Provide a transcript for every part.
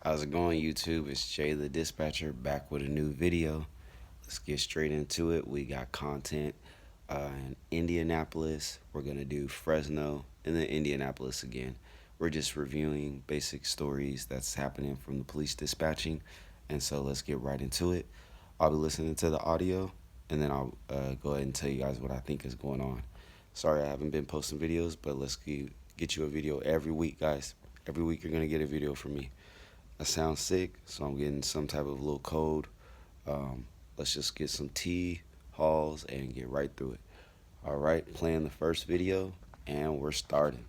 How's it going, YouTube? It's Jay the Dispatcher back with a new video. Let's get straight into it. We got content in Indianapolis. We're going to do Fresno and then Indianapolis again. We're just reviewing basic stories that's happening from the police dispatching. And so let's get right into it. I'll be listening to the audio and then I'll go ahead and tell you guys what I think is going on. Sorry, I haven't been posting videos, but let's get you a video every week, guys. Every week you're going to get a video from me. I sound sick, so I'm getting some type of little cold. Let's just get some tea, halls, and get right through it. All right, playing the first video, and we're starting.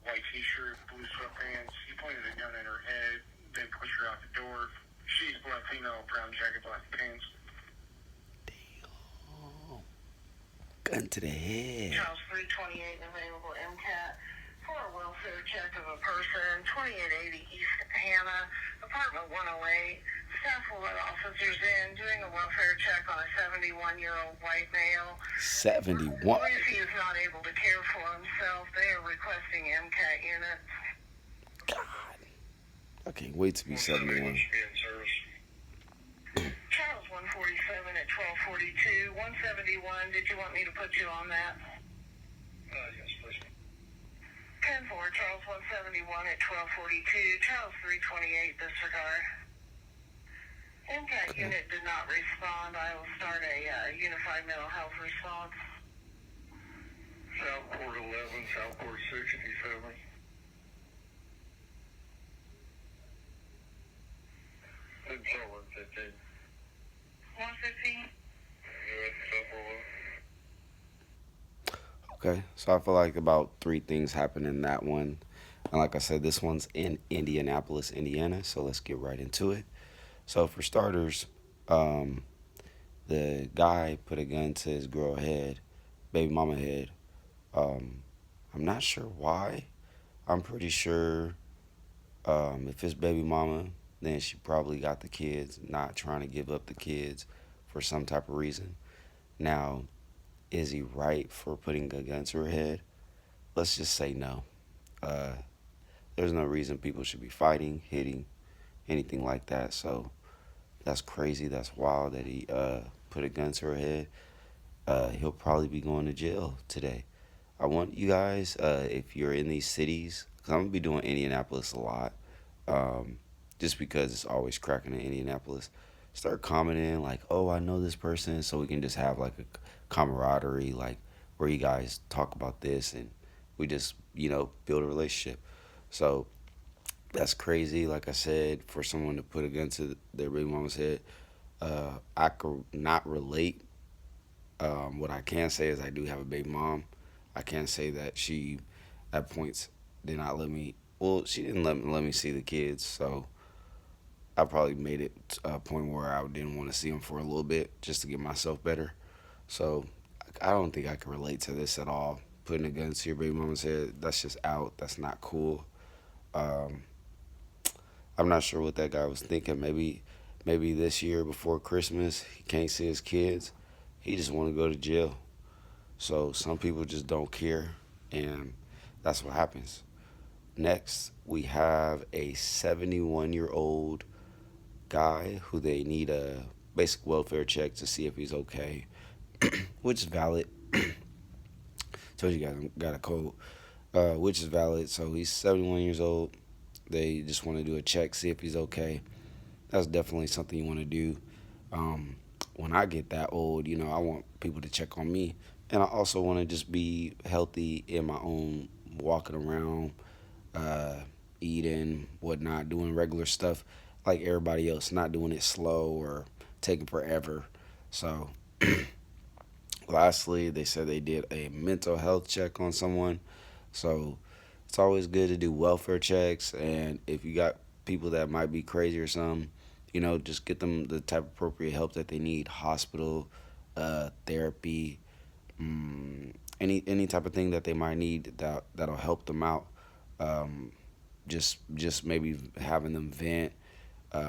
White t-shirt, blue sweatpants. He pointed a gun at her head, then pushed her out the door. She's black female, brown jacket, black pants. Damn. Gun to the head. Charles 328 available MCAT for a welfare check of a person, 2880 East Hannah, apartment 108. Staff will let officers in doing a welfare check on a 71-year-old white male. 71. Police he is not able to care for himself. They are requesting MCAT units. God. I can't wait to be 71. Charles 147 at 1242. 171, did you want me to put you on that? Yes, please. 10-4, Charles 171 at 1242. Charles 328, disregard. MCAT unit did not respond. I will start a unified mental health response. Southport 11, Southport 67. And Southport 15. 115? Okay, so I feel like about 3 things happened in that one. And like I said, this one's in Indianapolis, Indiana, so let's get right into it. So for starters, the guy put a gun to his girl head, baby mama head. I'm not sure why. I'm pretty sure if it's baby mama, then she probably got the kids, not trying to give up the kids for some type of reason. Now, is he right for putting a gun to her head? Let's just say no. There's no reason people should be fighting, hitting, anything like that. So that's crazy. That's wild that he put a gun to her head. He'll probably be going to jail today. I want you guys, if you're in these cities, because I'm going to be doing Indianapolis a lot, just because it's always cracking in Indianapolis, start commenting like, oh, I know this person, so we can just have like a camaraderie, like where you guys talk about this and we just, build a relationship. So that's crazy. Like I said, for someone to put a gun to their baby mama's head, I could not relate. What I can say is I do have a baby mom. I can say that she, at points, did not let me. Well, she didn't let me see the kids, so I probably made it to a point where I didn't want to see them for a little bit just to get myself better. So I don't think I can relate to this at all. Putting a gun to your baby mama's head, that's just out. That's not cool. Um, I'm not sure what that guy was thinking. Maybe this year before Christmas, he can't see his kids. He just want to go to jail. So some people just don't care, and that's what happens. Next, we have a 71-year-old guy who they need a basic welfare check to see if he's okay, which is valid. Told you guys I got a cold, which is valid. So he's 71 years old. They just want to do a check, see if he's okay. That's definitely something you want to do. When I get that old, I want people to check on me. And I also want to just be healthy in my own walking around, eating, whatnot, doing regular stuff like everybody else, not doing it slow or taking forever. So, lastly, they said they did a mental health check on someone. So, it's always good to do welfare checks. And if you got people that might be crazy or something, just get them the type of appropriate help that they need, hospital, therapy, any type of thing that they might need that'll help them out. Just maybe having them vent.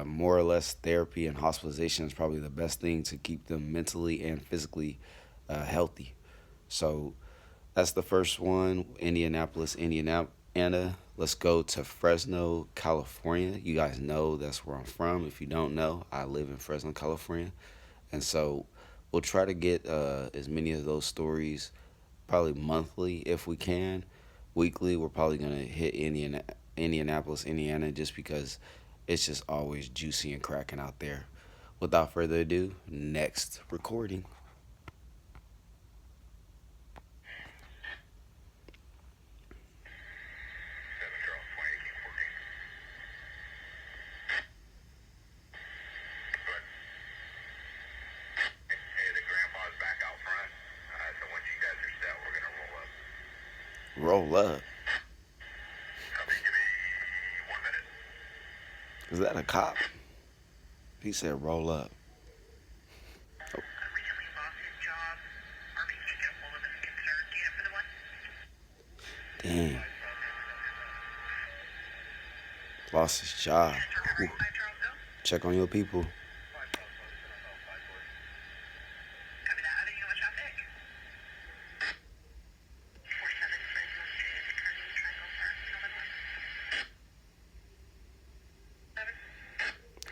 More or less, therapy and hospitalization is probably the best thing to keep them mentally and physically healthy. So that's the first one, Indianapolis, Anna, let's go to Fresno, California. You guys know that's where I'm from. If you don't know, I live in Fresno, California. And so we'll try to get as many of those stories probably monthly if we can. Weekly, we're probably going to hit Indianapolis, Indiana, just because it's just always juicy and cracking out there. Without further ado, next recording. Roll up. Is that a cop? He said roll up. Oh, Recently lost his job. Army can't get a hold of his concern. Do you have for the one? dang. Lost his job. Ooh. Check on your people. Copy that. Other unit traffic. 47 Fresno Street, Kearney, Triangle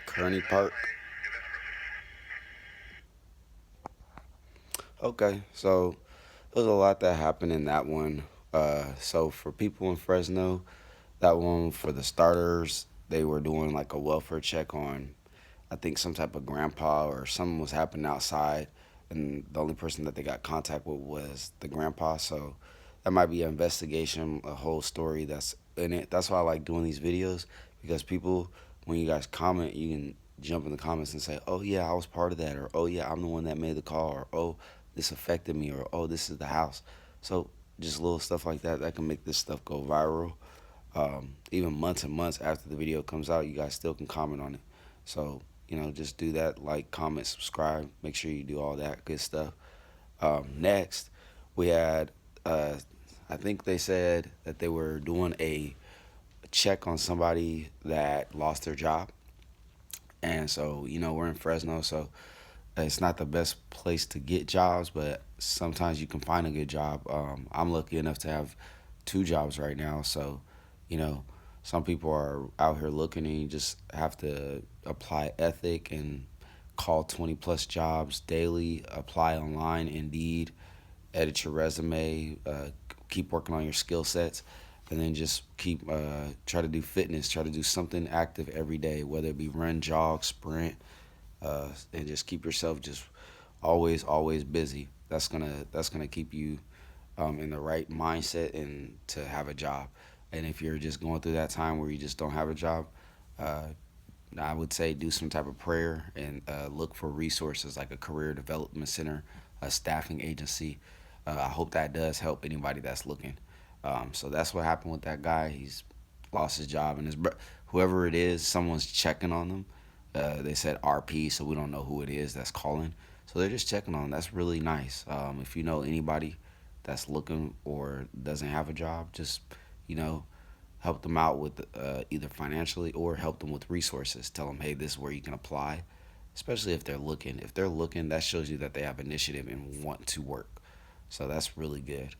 Park, Kearney Park. Okay, so there's a lot that happened in that one. So for people in Fresno, that one for the starters, they were doing like a welfare check on, I think some type of grandpa or something was happening outside, and the only person that they got contact with was the grandpa. So that might be an investigation, a whole story that's in it. That's why I like doing these videos because people, when you guys comment, you can jump in the comments and say, "Oh yeah, I was part of that," or "Oh yeah, I'm the one that made the call," or "Oh, this affected me," or "Oh, this is the house." So just little stuff like that that can make this stuff go viral. Even months and months after the video comes out, you guys still can comment on it. So just do that, like, comment, subscribe. Make sure you do all that good stuff. Next, we had, I think they said that they were doing a check on somebody that lost their job. And so, we're in Fresno, so it's not the best place to get jobs, but sometimes you can find a good job. I'm lucky enough to have two jobs right now, so you know some people are out here looking, and you just have to apply ethic and call 20 plus jobs daily. Apply online, Indeed, edit your resume, keep working on your skill sets, and then just keep try to do fitness, try to do something active every day, whether it be run, jog, sprint, and just keep yourself just always busy. That's gonna keep you in the right mindset and to have a job. And if you're just going through that time where you just don't have a job, uh, I would say do some type of prayer and look for resources like a career development center, a staffing agency. I hope that does help anybody that's looking. So that's what happened with that guy. He's lost his job, and whoever it is, someone's checking on them. They said RP, so we don't know who it is that's calling. So they're just checking on him. That's really nice. If you know anybody that's looking or doesn't have a job, just you know help them out with either financially or help them with resources. Tell them, hey, this is where you can apply, especially if they're looking. If they're looking, that shows you that they have initiative and want to work. So that's really good.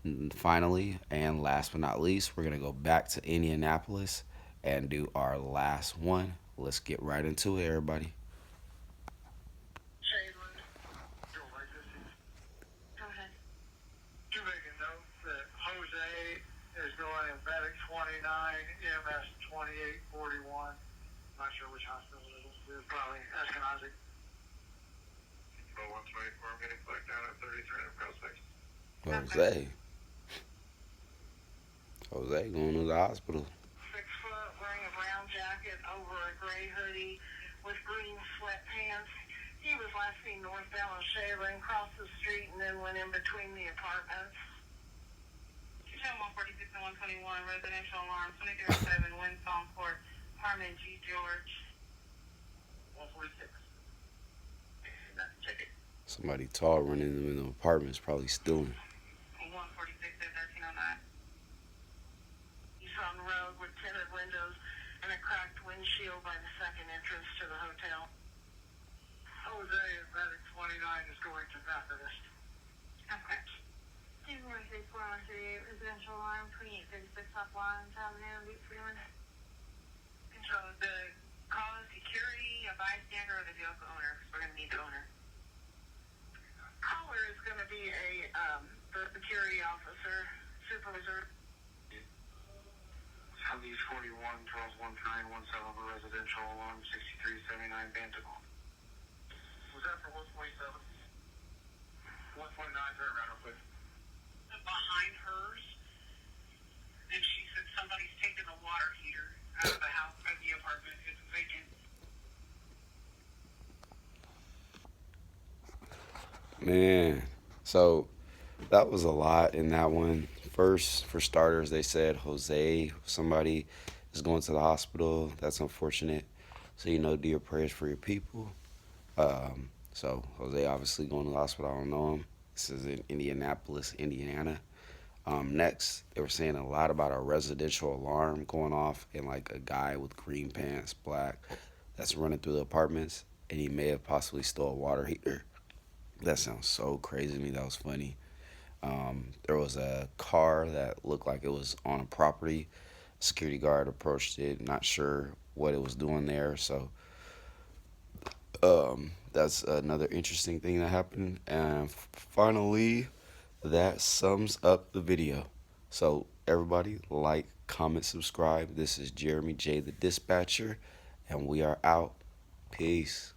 And finally, and last but not least, we're going to go back to Indianapolis and do our last one. Let's get right into it, everybody. Go ahead. To make a note that Jose is going in medic 29, EMS 2841. Not sure which hospital it is. It's probably Eskenazi. So 124 minutes back down at 33 and prospect. Jose. Jose going to the hospital. 6 foot, wearing a brown jacket over a gray hoodie with green sweatpants. He was last seen northbound on Shaylin, crossed the street, and then went in between the apartments. 146 and 121, residential alarm, 2307, Winsong Court, apartment G. George. 146. Check it. Somebody tall running in the apartments, probably stealing. 146 and 1309. He's on the road with tinted windows and a cracked windshield by the second entrance to the hotel. Jose in medic 29 is going to Methodist. Okay. Do you want to 413 residential alarm, 2836 off Lawrence Avenue, Deep Freeman. So the call is security, a bystander, or the vehicle owner? We're going to need the owner. Caller is going to be the security officer, supervisor. Southeast 41, Charles 1917 of a residential alarm, 6379 Bantacle. Was that for 127? 129, turn around real quick. Behind hers, and she said somebody's taken a water heater out of the house, out of the apartment. It's vacant. Man, so that was a lot in that one. First, for starters, they said Jose, somebody is going to the hospital. That's unfortunate. So, do your prayers for your people. So, Jose obviously going to the hospital. I don't know him. This is in Indianapolis, Indiana. Next, they were saying a lot about a residential alarm going off and like a guy with green pants, black, that's running through the apartments, and he may have possibly stole a water heater. That sounds so crazy to me. That was funny. There was a car that looked like it was on a property. Security guard approached it, not sure what it was doing there. So that's another interesting thing that happened. And finally, that sums up the video. So everybody, like, comment, subscribe. This is Jeremy J, the Dispatcher, and we are out. Peace.